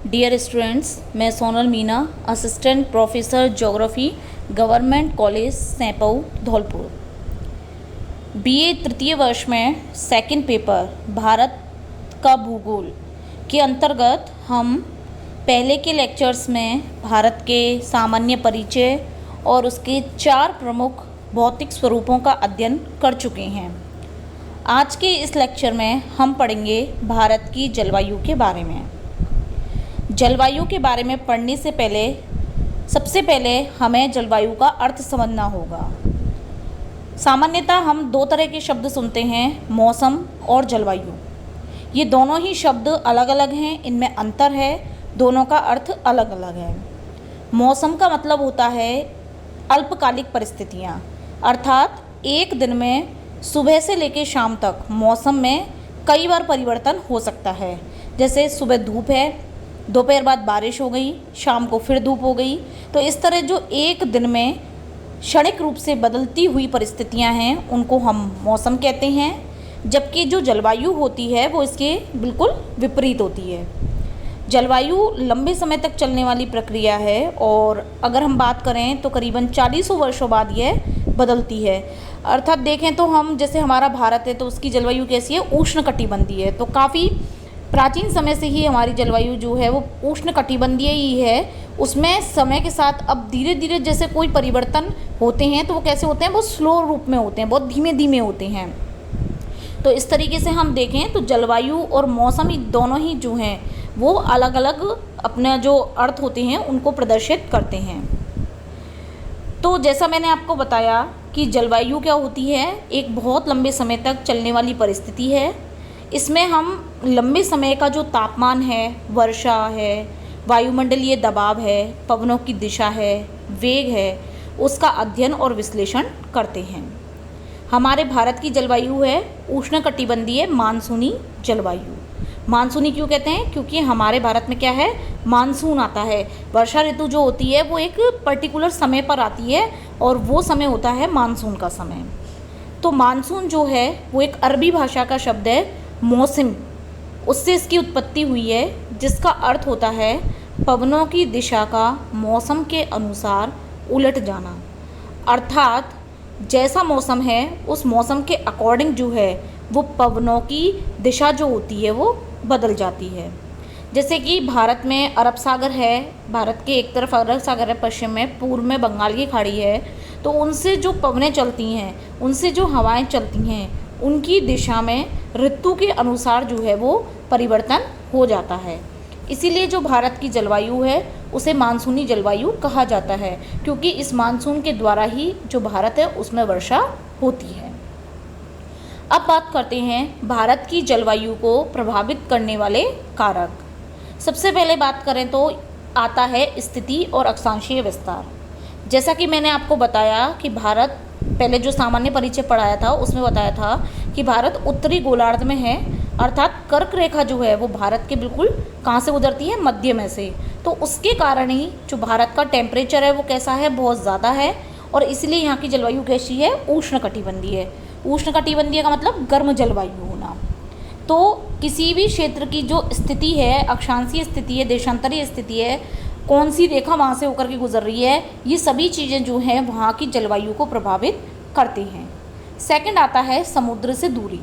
Dear students, मैं Sonal Meena, assistant professor geography, government college Sampau Dholpur. BA तृतीय वर्ष में सेकंड पेपर भारत का भूगोल के अंतर्गत हम पहले के लेक्चर्स में भारत के सामान्य परिचय और उसके 4 प्रमुख भौतिक स्वरूपों का अध्ययन कर चुके हैं। आज के इस लेक्चर में हम पढ़ेंगे भारत की जलवायु के बारे में। जलवायु के बारे में पढ़ने से पहले सबसे पहले हमें जलवायु का अर्थ समझना होगा। सामान्यतः हम 2 तरह के शब्द सुनते हैं, मौसम और जलवायु। ये दोनों ही शब्द अलग अलग हैं, इनमें अंतर है, दोनों का अर्थ अलग अलग है। मौसम का मतलब होता है अल्पकालिक परिस्थितियाँ, अर्थात एक दिन में सुबह से लेकर शाम तक मौसम में कई बार परिवर्तन हो सकता है। जैसे सुबह धूप है, दोपहर बाद बारिश हो गई, शाम को फिर धूप हो गई। तो इस तरह जो एक दिन में क्षणिक रूप से बदलती हुई परिस्थितियां हैं उनको हम मौसम कहते हैं, जबकि जो जलवायु होती है वो इसके बिल्कुल विपरीत होती है। जलवायु लंबे समय तक चलने वाली प्रक्रिया है और अगर हम बात करें तो करीबन 40 वर्षों बाद यह बदलती है। अर्थात देखें तो हम जैसे हमारा भारत है तो उसकी जलवायु कैसी है, उष्णकटिबंधीय है। तो काफ़ी प्राचीन समय से ही हमारी जलवायु जो है वो उष्णकटिबंधीय ही है। उसमें समय के साथ अब धीरे धीरे जैसे कोई परिवर्तन होते हैं तो वो कैसे होते हैं, वो स्लो रूप में होते हैं, बहुत धीमे धीमे होते हैं। तो इस तरीके से हम देखें तो जलवायु और मौसम ही दोनों ही जो हैं वो अलग अलग अपने जो अर्थ होते हैं उनको प्रदर्शित करते हैं। तो जैसा मैंने आपको बताया कि जलवायु क्या होती है, एक बहुत लंबे समय तक चलने वाली परिस्थिति है। इसमें हम लंबे समय का जो तापमान है, वर्षा है, वायुमंडलीय दबाव है, पवनों की दिशा है, वेग है, उसका अध्ययन और विश्लेषण करते हैं। हमारे भारत की जलवायु है उष्णकटिबंधीय मानसूनी जलवायु। मानसूनी क्यों कहते हैं? क्योंकि हमारे भारत में क्या है, मानसून आता है। वर्षा ऋतु जो होती है वो एक पर्टिकुलर समय पर आती है और वो समय होता है मानसून का समय। तो मानसून जो है वो एक अरबी भाषा का शब्द है मौसम, उससे इसकी उत्पत्ति हुई है, जिसका अर्थ होता है पवनों की दिशा का मौसम के अनुसार उलट जाना। अर्थात जैसा मौसम है उस मौसम के अकॉर्डिंग जो है वो पवनों की दिशा जो होती है वो बदल जाती है। जैसे कि भारत में अरब सागर है, भारत के एक तरफ अरब सागर है पश्चिम में, पूर्व में बंगाल की खाड़ी है। तो उनसे जो पवनें चलती हैं, उनसे जो हवाएं चलती हैं, उनकी दिशा में ऋतु के अनुसार जो है वो परिवर्तन हो जाता है। इसीलिए जो भारत की जलवायु है उसे मानसूनी जलवायु कहा जाता है, क्योंकि इस मानसून के द्वारा ही जो भारत है उसमें वर्षा होती है। अब बात करते हैं भारत की जलवायु को प्रभावित करने वाले कारक। सबसे पहले बात करें तो आता है स्थिति और अक्षांशीय विस्तार। जैसा कि मैंने आपको बताया कि भारत, पहले जो सामान्य परिचय पढ़ाया था उसमें बताया था कि भारत उत्तरी गोलार्ध में है, अर्थात कर्क रेखा जो है वो भारत के बिल्कुल कहाँ से गुजरती है, मध्य में से। तो उसके कारण ही जो भारत का टेम्परेचर है वो कैसा है, बहुत ज़्यादा है, और इसलिए यहाँ की जलवायु कैसी है, उष्णकटिबंधीय है। उष्णकटिबंधीय का मतलब गर्म जलवायु होना। तो किसी भी क्षेत्र की जो स्थिति है, अक्षांशीय स्थिति है, देशांतरीय स्थिति है, कौन सी रेखा वहाँ से होकर के गुजर रही है, ये सभी चीज़ें जो हैं वहाँ की जलवायु को प्रभावित करती हैं। सेकंड आता है समुद्र से दूरी।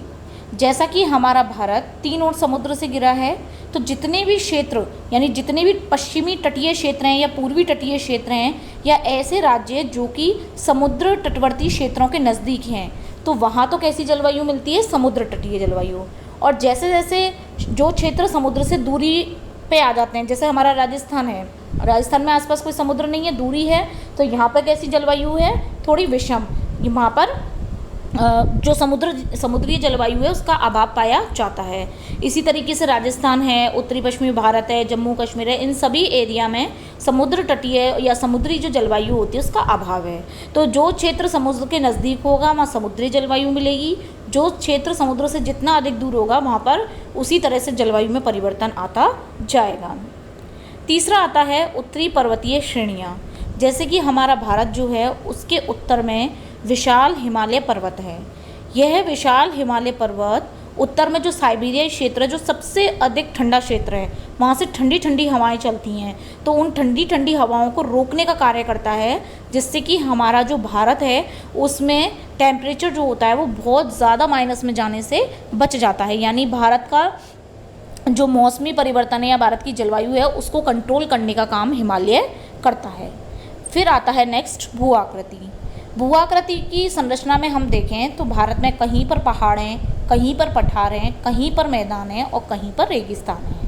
जैसा कि हमारा भारत 3 ओर समुद्र से घिरा है, तो जितने भी क्षेत्र यानी जितने भी पश्चिमी तटीय क्षेत्र हैं या पूर्वी तटीय क्षेत्र हैं या ऐसे राज्य जो कि समुद्र तटवर्ती क्षेत्रों के नज़दीक हैं, तो वहाँ तो कैसी जलवायु मिलती है, समुद्र तटीय जलवायु। और जैसे जैसे जो क्षेत्र समुद्र से दूरी पे आ जाते हैं, जैसे हमारा राजस्थान है, राजस्थान में आसपास कोई समुद्र नहीं है, दूरी है, तो यहाँ पर कैसी जलवायु है, थोड़ी विषम। वहाँ पर जो समुद्रीय जलवायु है उसका अभाव पाया जाता है। इसी तरीके से राजस्थान है, उत्तरी पश्चिमी भारत है, जम्मू कश्मीर है, इन सभी एरिया में समुद्र तटीय या समुद्री जो जलवायु होती है उसका अभाव है। तो जो क्षेत्र समुद्र के नज़दीक होगा वहाँ समुद्री जलवायु मिलेगी, जो क्षेत्र समुद्र से जितना अधिक दूर होगा वहाँ पर उसी तरह से जलवायु में परिवर्तन आता जाएगा। तीसरा आता है उत्तरी पर्वतीय श्रेणियाँ। जैसे कि हमारा भारत जो है उसके उत्तर में विशाल हिमालय पर्वत है। यह विशाल हिमालय पर्वत उत्तर में जो साइबेरिया क्षेत्र है, जो सबसे अधिक ठंडा क्षेत्र है, वहाँ से ठंडी ठंडी हवाएं चलती हैं, तो उन ठंडी ठंडी हवाओं को रोकने का कार्य करता है, जिससे कि हमारा जो भारत है उसमें टेम्परेचर जो होता है वो बहुत ज़्यादा माइनस में जाने से बच जाता है। यानी भारत का जो मौसमी परिवर्तन है या भारत की जलवायु है उसको कंट्रोल करने का काम हिमालय करता है। फिर आता है नेक्स्ट भू आकृति। भू आकृति की संरचना में हम देखें तो भारत में कहीं पर पहाड़ हैं, कहीं पर पठार हैं, कहीं पर मैदान हैं और कहीं पर रेगिस्तान है।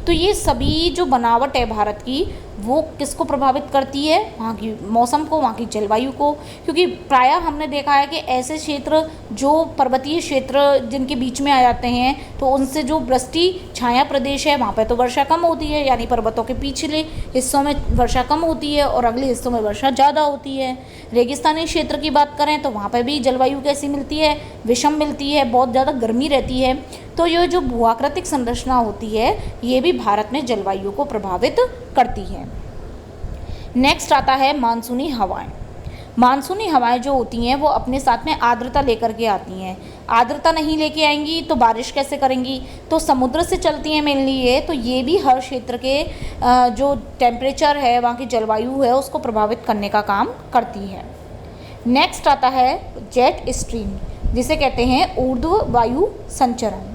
तो ये सभी जो बनावट है भारत की वो किसको प्रभावित करती है? वहाँ की मौसम को, वहाँ की जलवायु को। क्योंकि प्रायः हमने देखा है कि ऐसे क्षेत्र जो पर्वतीय क्षेत्र जिनके बीच में आ जाते हैं तो उनसे जो वृष्टि छाया प्रदेश है वहाँ पे तो वर्षा कम होती है, यानी पर्वतों के पिछले हिस्सों में वर्षा कम होती है और अगले हिस्सों में वर्षा ज़्यादा होती है। रेगिस्तानी क्षेत्र की बात करें तो वहाँ पर भी जलवायु कैसी मिलती है? विषम मिलती है, बहुत ज़्यादा गर्मी रहती है। तो ये जो भूआकृतिक संरचना होती है ये भी भारत में जलवायु को प्रभावित करती है। नेक्स्ट आता है मानसूनी हवाएं। मानसूनी हवाएं जो होती हैं वो अपने साथ में आर्द्रता लेकर के आती हैं। आर्द्रता नहीं लेके आएंगी तो बारिश कैसे करेंगी? तो समुद्र से चलती हैं मेनली ये, तो ये भी हर क्षेत्र के जो टेम्परेचर है, वहाँ की जलवायु है उसको प्रभावित करने का काम करती है। नेक्स्ट आता है जेट स्ट्रीम, जिसे कहते हैं ऊर्ध्व वायु संचरण।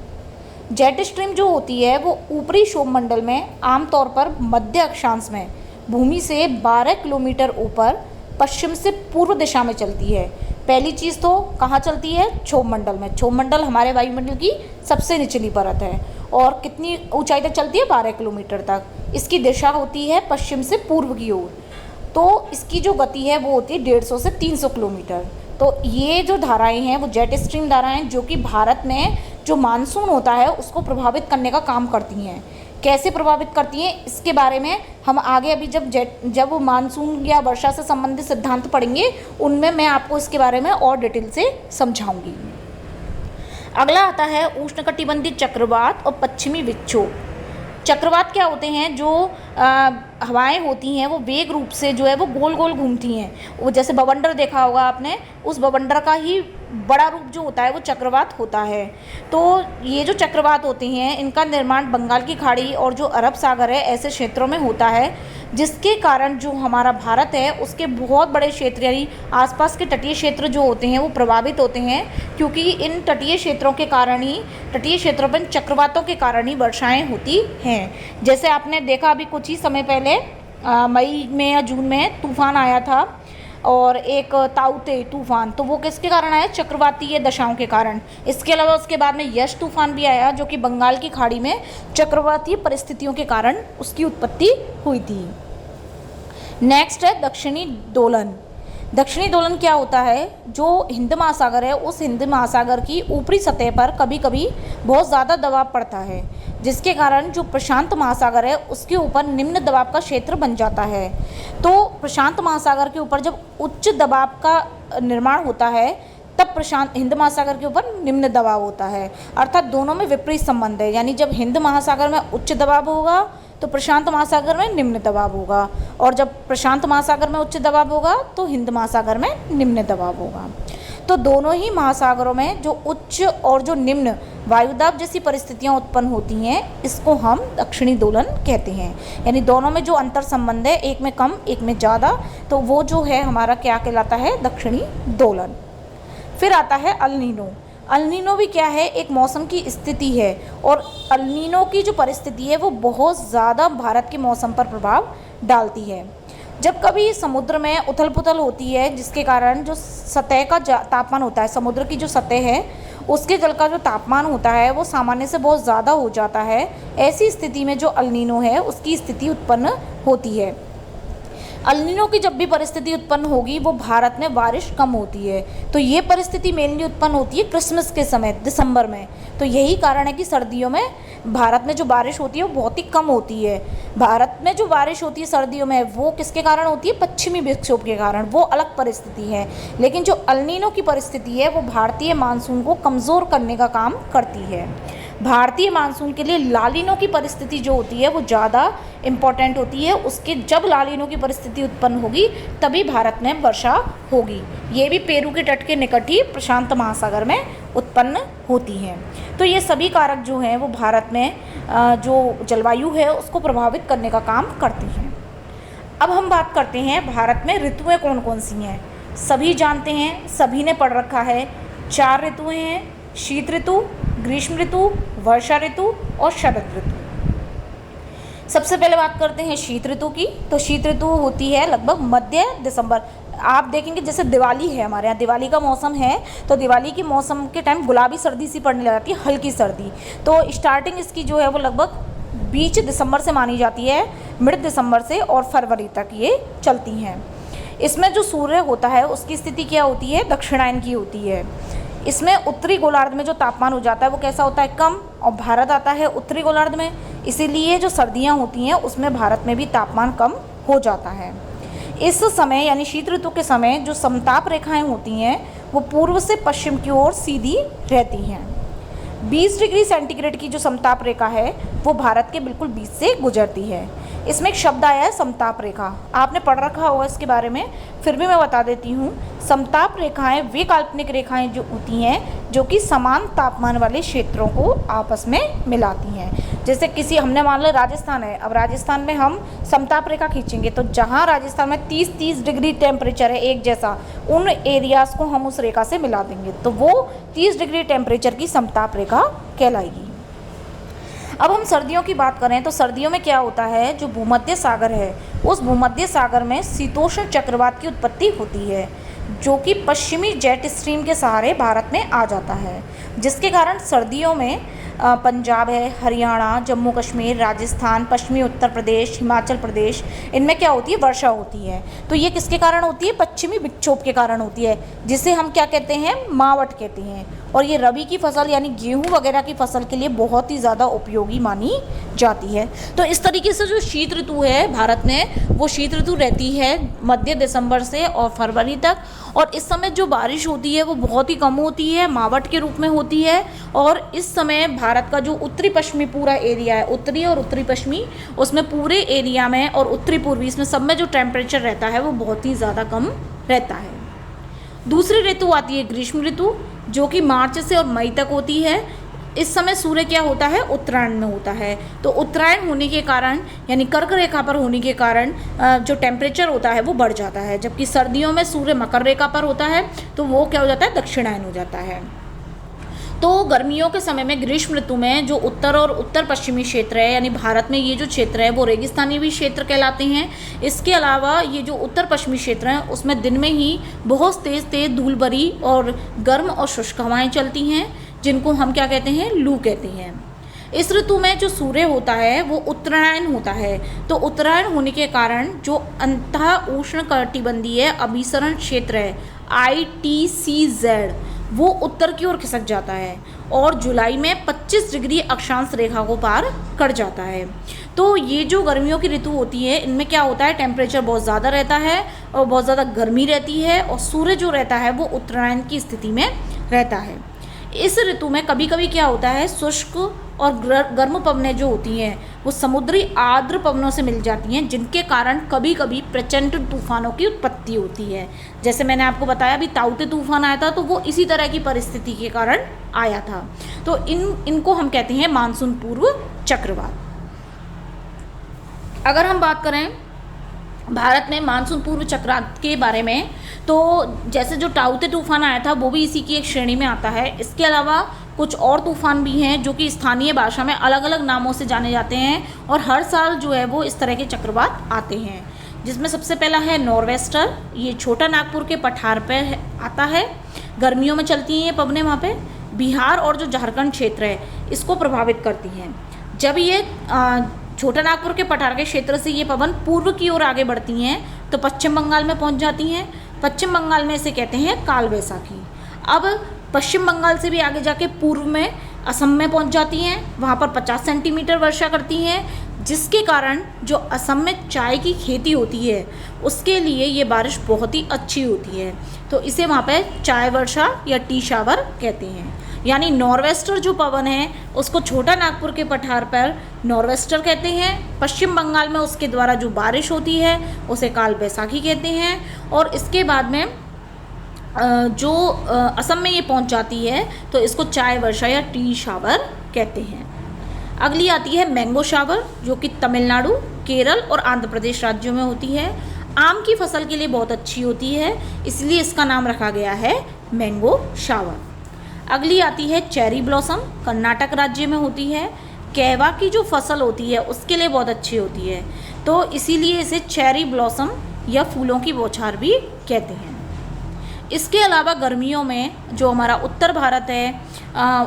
जेट स्ट्रीम जो होती है वो ऊपरी क्षोभमंडल में आमतौर पर मध्य अक्षांश में भूमि से 12 किलोमीटर ऊपर पश्चिम से पूर्व दिशा में चलती है। पहली चीज़ तो कहाँ चलती है? क्षोभमंडल में। क्षोभमंडल हमारे वायुमंडल की सबसे निचली परत है और कितनी ऊंचाई तक चलती है? 12 किलोमीटर तक। इसकी दिशा होती है पश्चिम से पूर्व की ओर। तो इसकी जो गति है वो होती है 150 से 300 किलोमीटर। तो ये जो धाराएं हैं वो जेट स्ट्रीम धाराएं जो कि भारत में जो मानसून होता है उसको प्रभावित करने का काम करती हैं। कैसे प्रभावित करती हैं इसके बारे में हम आगे अभी जब मानसून या वर्षा से संबंधित सिद्धांत पढ़ेंगे उनमें मैं आपको इसके बारे में और डिटेल से समझाऊंगी। अगला आता है उष्णकटिबंधीय चक्रवात और पश्चिमी विक्षोभ। चक्रवात क्या होते हैं? जो हवाएं होती हैं वो वेग रूप से जो है वो गोल गोल घूमती हैं। वो जैसे बवंडर देखा होगा आपने, उस बवंडर का ही बड़ा रूप जो होता है वो चक्रवात होता है। तो ये जो चक्रवात होते हैं इनका निर्माण बंगाल की खाड़ी और जो अरब सागर है ऐसे क्षेत्रों में होता है, जिसके कारण जो हमारा भारत है उसके बहुत बड़े क्षेत्र यानी आसपास के तटीय क्षेत्र जो होते हैं वो प्रभावित होते हैं। क्योंकि इन तटीय क्षेत्रों के कारण ही, तटीय क्षेत्रों पर चक्रवातों के कारण ही वर्षाएँ होती हैं। जैसे आपने देखा अभी कुछ ही समय पहले मई में या जून में तूफान आया था और एक ताउते तूफान, तो वो किसके कारण आया? चक्रवातीय दशाओं के कारण। इसके अलावा उसके बाद में यश तूफान भी आया जो कि बंगाल की खाड़ी में चक्रवातीय परिस्थितियों के कारण उसकी उत्पत्ति हुई थी। नेक्स्ट है दक्षिणी दोलन। दक्षिणी दोलन क्या होता है? जो हिंद महासागर है उस हिंद महासागर की ऊपरी सतह पर कभी कभी बहुत ज़्यादा दबाव पड़ता है, जिसके कारण जो प्रशांत महासागर है उसके ऊपर निम्न दबाव का क्षेत्र बन जाता है। तो प्रशांत महासागर के ऊपर जब उच्च दबाव का निर्माण होता है तब प्रशांत हिंद महासागर के ऊपर निम्न दबाव होता है। अर्थात दोनों में विपरीत संबंध है। यानी जब हिंद महासागर में उच्च दबाव होगा तो प्रशांत महासागर में निम्न दबाव होगा, और जब प्रशांत महासागर में उच्च दबाव होगा तो हिंद महासागर में निम्न दबाव होगा। तो दोनों ही महासागरों में जो उच्च और जो निम्न वायुदाब जैसी परिस्थितियां उत्पन्न होती हैं इसको हम दक्षिणी दोलन कहते हैं। यानी दोनों में जो अंतर संबंध है, एक में कम एक में ज़्यादा, तो वो जो है हमारा क्या कहलाता है? दक्षिणी दोलन। फिर आता है अल नीनो। अल नीनो भी क्या है? एक मौसम की स्थिति है, और अल नीनो की जो परिस्थिति है वो बहुत ज़्यादा भारत के मौसम पर प्रभाव डालती है। जब कभी समुद्र में उथल पुथल होती है जिसके कारण जो सतह का तापमान होता है, समुद्र की जो सतह है उसके जल का जो तापमान होता है वो सामान्य से बहुत ज़्यादा हो जाता है। ऐसी स्थिति में जो अल नीनो है उसकी स्थिति उत्पन्न होती है। अल नीनो की जब भी परिस्थिति उत्पन्न होगी वो भारत में बारिश कम होती है। तो ये परिस्थिति मेनली उत्पन्न होती है क्रिसमस के समय, दिसंबर में। तो यही कारण है कि सर्दियों में भारत में जो बारिश होती है वो बहुत ही कम होती है। भारत में जो बारिश होती है सर्दियों में वो किसके कारण होती है? पश्चिमी विक्षोभ के कारण। वो अलग परिस्थिति है। लेकिन जो अल नीनो की परिस्थिति है वो भारतीय मानसून को कमज़ोर करने का काम करती है। भारतीय मानसून के लिए लालिनों की परिस्थिति जो होती है वो ज़्यादा इम्पॉर्टेंट होती है। उसके जब लालिनों की परिस्थिति उत्पन्न होगी तभी भारत में वर्षा होगी। ये भी पेरू के तट के निकट ही प्रशांत महासागर में उत्पन्न होती हैं। तो ये सभी कारक जो हैं वो भारत में जो जलवायु है उसको प्रभावित करने का काम करती हैं। अब हम बात करते हैं भारत में ऋतुएं कौन कौन सी हैं। सभी जानते हैं, सभी ने पढ़ रखा है, 4 ऋतुएं हैं, शीत ऋतु, ग्रीष्म ऋतु, वर्षा ऋतु और शरद ऋतु। सबसे पहले बात करते हैं शीत ऋतु की। तो शीत ऋतु होती है लगभग मध्य दिसंबर। आप देखेंगे जैसे दिवाली है, हमारे यहाँ दिवाली का मौसम है, तो दिवाली के मौसम के टाइम गुलाबी सर्दी सी पड़ने लग जाती है, हल्की सर्दी। तो स्टार्टिंग इसकी जो है वो लगभग बीच दिसंबर से मानी जाती है, मिड दिसंबर से और फरवरी तक ये चलती हैं। इसमें जो सूर्य होता है उसकी स्थिति क्या होती है, दक्षिणायन की होती है। इसमें उत्तरी गोलार्ध में जो तापमान हो जाता है वो कैसा होता है, कम, और भारत आता है उत्तरी गोलार्ध में, इसीलिए जो सर्दियां होती हैं उसमें भारत में भी तापमान कम हो जाता है। इस समय यानी शीत ऋतु के समय जो समताप रेखाएं होती हैं वो पूर्व से पश्चिम की ओर सीधी रहती हैं। 20 डिग्री सेंटीग्रेड की जो समताप रेखा है वो भारत के बिल्कुल बीच से गुजरती है। इसमें एक शब्द आया है समताप रेखा, आपने पढ़ रखा होगा इसके बारे में, फिर भी मैं बता देती हूँ। समताप रेखाएं वे काल्पनिक रेखाएं जो होती हैं जो कि समान तापमान वाले क्षेत्रों को आपस में मिलाती हैं। जैसे किसी, हमने मान लो राजस्थान है, अब राजस्थान में हम समताप रेखा खींचेंगे तो जहाँ राजस्थान में 30 डिग्री टेम्परेचर है एक जैसा, उन एरियाज़ को हम उस रेखा से मिला देंगे तो वो 30 डिग्री टेम्परेचर की समताप रेखा कहलाएगी। अब हम सर्दियों की बात करें तो सर्दियों में क्या होता है, जो भूमध्य सागर है उस भूमध्य सागर में शीतोष्ण चक्रवात की उत्पत्ति होती है जो कि पश्चिमी जेट स्ट्रीम के सहारे भारत में आ जाता है, जिसके कारण सर्दियों में पंजाब है, हरियाणा, जम्मू कश्मीर, राजस्थान, पश्चिमी उत्तर प्रदेश, हिमाचल प्रदेश, इनमें क्या होती है, वर्षा होती है। तो ये किसके कारण होती है, पश्चिमी विक्षोभ के कारण होती है, जिसे हम क्या कहते हैं, मावट कहते हैं। और ये रबी की फसल यानी गेहूं वगैरह की फसल के लिए बहुत ही ज़्यादा उपयोगी मानी जाती है। तो इस तरीके से जो शीत ऋतु है भारत में, वो शीत ऋतु रहती है मध्य दिसंबर से और फरवरी तक। और इस समय जो बारिश होती है वो बहुत ही कम होती है, मावट के रूप में होती है। और इस समय भारत का जो उत्तरी पश्चिमी पूरा एरिया है, उत्तरी और उत्तरी पश्चिमी, उसमें पूरे एरिया में और उत्तरी पूर्वी, इसमें सब में जो टेम्परेचर रहता है वो बहुत ही ज़्यादा कम रहता है। दूसरी ऋतु आती है ग्रीष्म ऋतु, जो कि मार्च से और मई तक होती है। इस समय सूर्य क्या होता है, उत्तरायण में होता है। तो उत्तरायण होने के कारण यानी कर्क रेखा पर होने के कारण जो टेम्परेचर होता है वो बढ़ जाता है, जबकि सर्दियों में सूर्य मकर रेखा पर होता है तो वो क्या हो जाता है, दक्षिणायन हो जाता है। तो गर्मियों के समय में ग्रीष्म ऋतु में जो उत्तर और उत्तर पश्चिमी क्षेत्र है, यानी भारत में ये जो क्षेत्र है वो रेगिस्तानी भी क्षेत्र कहलाते हैं। इसके अलावा ये जो उत्तर पश्चिमी क्षेत्र हैं उसमें दिन में ही बहुत तेज़ धूल भरी और गर्म और शुष्क हवाएँ चलती हैं, जिनको हम क्या कहते हैं, लू कहते हैं। इस ऋतु में जो सूर्य होता है वो उत्तरायण होता है। तो उत्तरायण होने के कारण जो अंतः उष्ण कटिबंधीय अभिसरण क्षेत्र है ITCZ, वो उत्तर की ओर खिसक जाता है और जुलाई में 25 डिग्री अक्षांश रेखा को पार कर जाता है। तो ये जो गर्मियों की ऋतु होती है इनमें क्या होता है, टेम्परेचर बहुत ज़्यादा रहता है और बहुत ज़्यादा गर्मी रहती है, और सूर्य जो रहता है वो उत्तरायण की स्थिति में रहता है। इस ऋतु में कभी कभी क्या होता है, शुष्क और गर्म पवनें जो होती हैं वो समुद्री आर्द्र पवनों से मिल जाती हैं, जिनके कारण कभी कभी प्रचंड तूफानों की उत्पत्ति होती है। जैसे मैंने आपको बताया अभी ताउते तूफान आया था तो वो इसी तरह की परिस्थिति के कारण आया था। तो इनको हम कहते हैं मानसून पूर्व चक्रवात। अगर हम बात करें भारत में मानसून पूर्व चक्रवात के बारे में, तो जैसे जो ताउते तूफान आया था वो भी इसी की एक श्रेणी में आता है। इसके अलावा कुछ और तूफान भी हैं जो कि स्थानीय भाषा में अलग अलग नामों से जाने जाते हैं, और हर साल जो है वो इस तरह के चक्रवात आते हैं, जिसमें सबसे पहला है नॉर्वेस्टर। ये छोटा नागपुर के पठार पर आता है, गर्मियों में चलती हैं ये पवनें वहाँ पे। बिहार और जो झारखंड क्षेत्र है इसको प्रभावित करती हैं। जब ये छोटा नागपुर के पठार के क्षेत्र से ये पवन पूर्व की ओर आगे बढ़ती हैं तो पश्चिम बंगाल में पहुंच जाती हैं। पश्चिम बंगाल में इसे कहते हैं काल वैसाखी। अब पश्चिम बंगाल से भी आगे जाके पूर्व में असम में पहुंच जाती हैं, वहाँ पर 50 सेंटीमीटर वर्षा करती हैं, जिसके कारण जो असम में चाय की खेती होती है उसके लिए ये बारिश बहुत ही अच्छी होती है, तो इसे वहाँ पे चाय वर्षा या टी शावर कहते हैं। यानी नॉर्वेस्टर जो पवन है उसको छोटा नागपुर के पठार पर नॉर्वेस्टर कहते हैं। पश्चिम बंगाल में उसके द्वारा जो बारिश होती है उसे काल बैसाखी कहते हैं। और इसके बाद में जो असम में ये पहुंच जाती है तो इसको चाय वर्षा या टी शावर कहते हैं। अगली आती है मैंगो शावर, जो कि तमिलनाडु, केरल और आंध्र प्रदेश राज्यों में होती है। आम की फसल के लिए बहुत अच्छी होती है, इसलिए इसका नाम रखा गया है मैंगो शावर। अगली आती है चेरी ब्लॉसम, कर्नाटक राज्य में होती है। कहवा की जो फसल होती है उसके लिए बहुत अच्छी होती है, तो इसीलिए इसे चेरी ब्लॉसम या फूलों की बौछार भी कहते हैं। इसके अलावा गर्मियों में जो हमारा उत्तर भारत है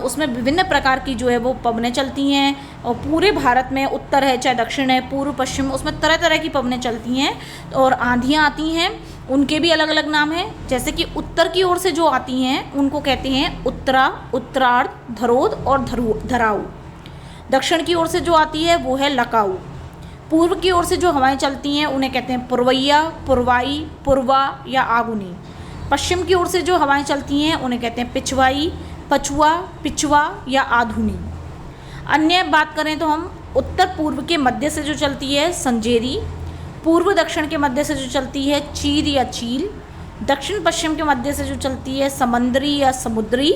उसमें विभिन्न प्रकार की जो है वो पवनें चलती हैं। और पूरे भारत में उत्तर है चाहे दक्षिण है, पूर्व पश्चिम, उसमें तरह तरह की पवनें चलती हैं और आंधियाँ आती हैं। उनके भी अलग अलग नाम हैं। जैसे कि उत्तर की ओर से जो आती हैं उनको कहते हैं उत्तरा, उत्तरार्ध, धरोद और धराऊ। दक्षिण की ओर से जो आती है वो है लकाऊ। पूर्व की ओर से जो हवाएं चलती हैं उन्हें कहते हैं पुरवैया, पुरवाई, पुरवा या आगुनी। पश्चिम की ओर से जो हवाएं चलती हैं उन्हें कहते हैं पिछवाई, पछुआ, पिछवा या आधुनी। अन्य बात करें तो हम उत्तर पूर्व के मध्य से जो चलती है संजेरी, पूर्व दक्षिण के मध्य से जो चलती है चीर या चील, दक्षिण पश्चिम के मध्य से जो चलती है समंदरी या समुद्री,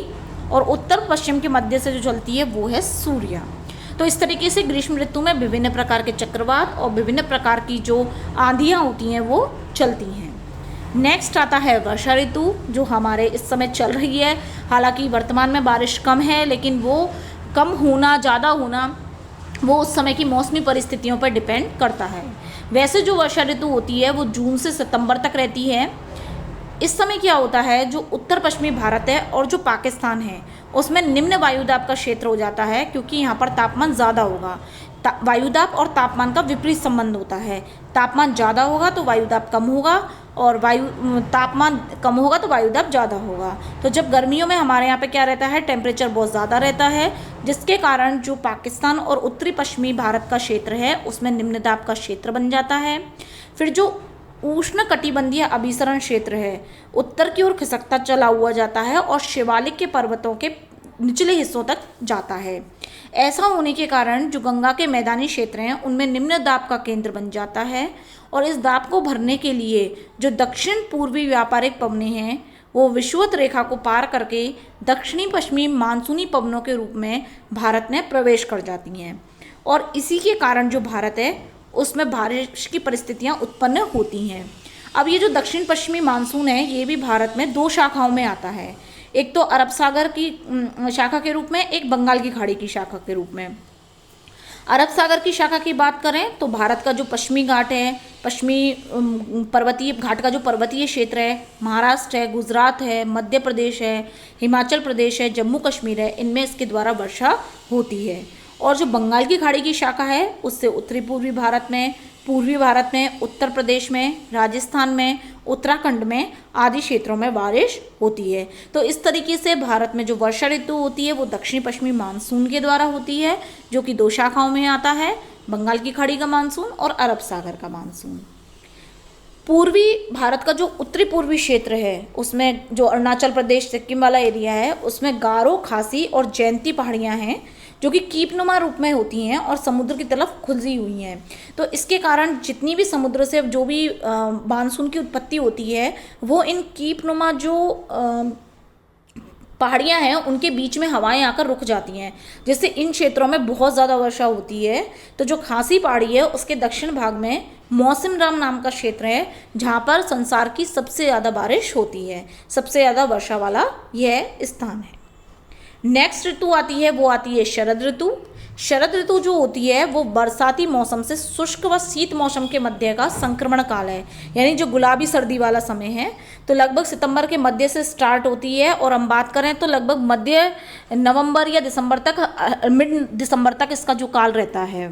और उत्तर पश्चिम के मध्य से जो चलती है वो है सूर्या। तो इस तरीके से ग्रीष्म ऋतु में विभिन्न प्रकार के चक्रवात और विभिन्न प्रकार की जो आंधियाँ होती हैं वो चलती हैं। नेक्स्ट आता है वर्षा ऋतु, जो हमारे इस समय चल रही है। हालांकि वर्तमान में बारिश कम है, लेकिन वो कम होना ज़्यादा होना वो उस समय की मौसमी परिस्थितियों पर डिपेंड करता है। वैसे जो वर्षा ऋतु होती है वो जून से सितंबर तक रहती है। इस समय क्या होता है, जो उत्तर पश्चिमी भारत है और जो पाकिस्तान है उसमें निम्न वायुदाब का क्षेत्र हो जाता है, क्योंकि यहाँ पर तापमान ज़्यादा होगा। वायुदाब और तापमान का विपरीत संबंध होता है। तापमान ज़्यादा होगा तो वायुदाब कम होगा, और तापमान कम होगा तो वायुदाब ज़्यादा होगा। तो जब गर्मियों में हमारे यहाँ पे क्या रहता है, टेम्परेचर बहुत ज़्यादा रहता है, जिसके कारण जो पाकिस्तान और उत्तरी पश्चिमी भारत का क्षेत्र है उसमें निम्न दाब का क्षेत्र बन जाता है। फिर जो उष्ण कटिबंधीय अभिसरण क्षेत्र है उत्तर की ओर खिसकता चला हुआ जाता है और शिवालिक के पर्वतों के निचले हिस्सों तक जाता है। ऐसा होने के कारण जो गंगा के मैदानी क्षेत्र हैं उनमें निम्न दाब का केंद्र बन जाता है, और इस दाब को भरने के लिए जो दक्षिण पूर्वी व्यापारिक पवनें हैं वो विषुवत रेखा को पार करके दक्षिणी पश्चिमी मानसूनी पवनों के रूप में भारत में प्रवेश कर जाती हैं, और इसी के कारण जो भारत है उसमें बारिश की परिस्थितियां उत्पन्न होती हैं। अब ये जो दक्षिण पश्चिमी मानसून है ये भी भारत में दो शाखाओं में आता है, एक तो अरब सागर की शाखा के रूप में, एक बंगाल की खाड़ी की शाखा के रूप में। अरब सागर की शाखा की बात करें तो भारत का जो पश्चिमी घाट है, पश्चिमी पर्वतीय घाट का जो पर्वतीय क्षेत्र है, महाराष्ट्र है, गुजरात है, मध्य प्रदेश है, हिमाचल प्रदेश है, जम्मू कश्मीर है, इनमें इसके द्वारा वर्षा होती है। और जो बंगाल की खाड़ी की शाखा है उससे उत्तरी पूर्वी भारत में, पूर्वी भारत में, उत्तर प्रदेश में, राजस्थान में, उत्तराखंड में आदि क्षेत्रों में बारिश होती है। तो इस तरीके से भारत में जो वर्षा ऋतु होती है वो दक्षिणी पश्चिमी मानसून के द्वारा होती है, जो कि दो शाखाओं में आता है, बंगाल की खाड़ी का मानसून और अरब सागर का मानसून। पूर्वी भारत का जो उत्तरी पूर्वी क्षेत्र है उसमें जो अरुणाचल प्रदेश, सिक्किम वाला एरिया है उसमें गारो, खासी और जयंती पहाड़ियाँ हैं जो कि कीपनुमा रूप में होती हैं और समुद्र की तरफ खुली हुई हैं। तो इसके कारण जितनी भी समुद्र से जो भी मानसून की उत्पत्ति होती है वो इन कीपनुमा जो पहाड़ियाँ हैं उनके बीच में हवाएं आकर रुक जाती हैं, जिससे इन क्षेत्रों में बहुत ज़्यादा वर्षा होती है। तो जो खासी पहाड़ी है उसके दक्षिण भाग में मौसिनराम नाम का क्षेत्र है जहाँ पर संसार की सबसे ज़्यादा बारिश होती है, सबसे ज़्यादा वर्षा वाला यह स्थान है। नेक्स्ट ऋतु आती है वो आती है शरद ऋतु। शरद ऋतु जो होती है वो बरसाती मौसम से शुष्क व शीत मौसम के मध्य का संक्रमण काल है, यानी जो गुलाबी सर्दी वाला समय है। तो लगभग सितंबर के मध्य से स्टार्ट होती है और हम बात करें तो लगभग मध्य नवंबर या दिसंबर तक, मिड दिसंबर तक इसका जो काल रहता है।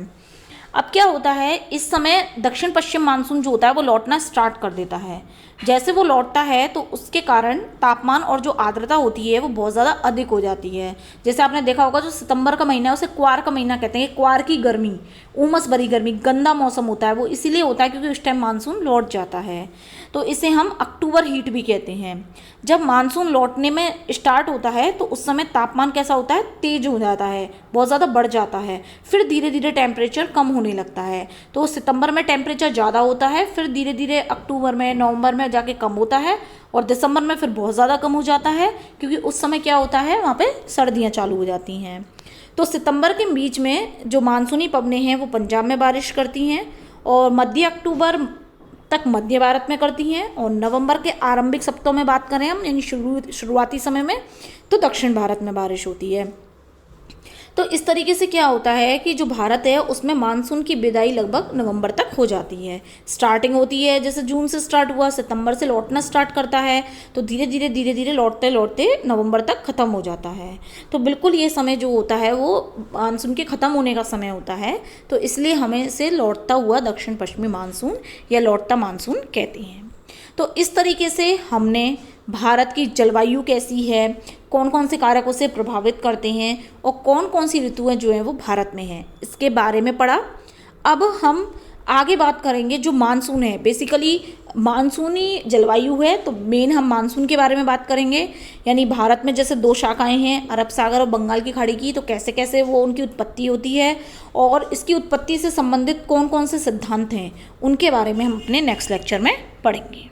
अब क्या होता है, इस समय दक्षिण पश्चिम मानसून जो होता है वो लौटना स्टार्ट कर देता है। जैसे वो लौटता है तो उसके कारण तापमान और जो आर्द्रता होती है वो बहुत ज़्यादा अधिक हो जाती है। जैसे आपने देखा होगा जो सितंबर का महीना है उसे क्वार का महीना कहते हैं। क्वार की गर्मी, उमस भरी गर्मी, गंदा मौसम होता है, वो इसीलिए होता है क्योंकि उस टाइम मानसून लौट जाता है। तो इसे हम अक्टूबर हीट भी कहते हैं। जब मानसून लौटने में स्टार्ट होता है तो उस समय तापमान कैसा होता है, तेज हो जाता है, बहुत ज़्यादा बढ़ जाता है, फिर धीरे धीरे टेम्परेचर कम होने लगता है। तो सितंबर में टेम्परेचर ज़्यादा होता है, फिर धीरे धीरे अक्टूबर में, नवंबर में जाके कम होता है, और दिसंबर में फिर बहुत ज़्यादा कम हो जाता है, क्योंकि उस समय क्या होता है, वहाँ पे सर्दियाँ चालू हो जाती हैं। तो सितंबर के बीच में जो मानसूनी पवनें हैं वो पंजाब में बारिश करती हैं, और मध्य अक्टूबर तक मध्य भारत में करती हैं, और नवंबर के आरंभिक सप्ताह में बात करें हम, यानी शुरुआती समय में, तो दक्षिण भारत में बारिश होती है। तो इस तरीके से क्या होता है कि जो भारत है उसमें मानसून की विदाई लगभग नवंबर तक हो जाती है। स्टार्टिंग होती है, जैसे जून से स्टार्ट हुआ, सितंबर से लौटना स्टार्ट करता है, तो धीरे धीरे लौटते लौटते नवंबर तक ख़त्म हो जाता है। तो बिल्कुल ये समय जो होता है वो मानसून के ख़त्म होने का समय होता है। तो इसलिए हमें इसे लौटता हुआ दक्षिण पश्चिमी मानसून या लौटता मानसून कहते हैं। तो इस तरीके से हमने भारत की जलवायु कैसी है, कौन कौन से कारक उसे प्रभावित करते हैं, और कौन कौन सी ऋतुएं जो हैं वो भारत में हैं, इसके बारे में पढ़ा। अब हम आगे बात करेंगे जो मानसून है, बेसिकली मानसूनी जलवायु है, तो मेन हम मानसून के बारे में बात करेंगे। यानी भारत में जैसे दो शाखाएं हैं, अरब सागर और बंगाल की खाड़ी की, तो कैसे कैसे वो उनकी उत्पत्ति होती है, और इसकी उत्पत्ति से संबंधित कौन कौन से सिद्धांत हैं, उनके बारे में हम अपने नेक्स्ट लेक्चर में पढ़ेंगे।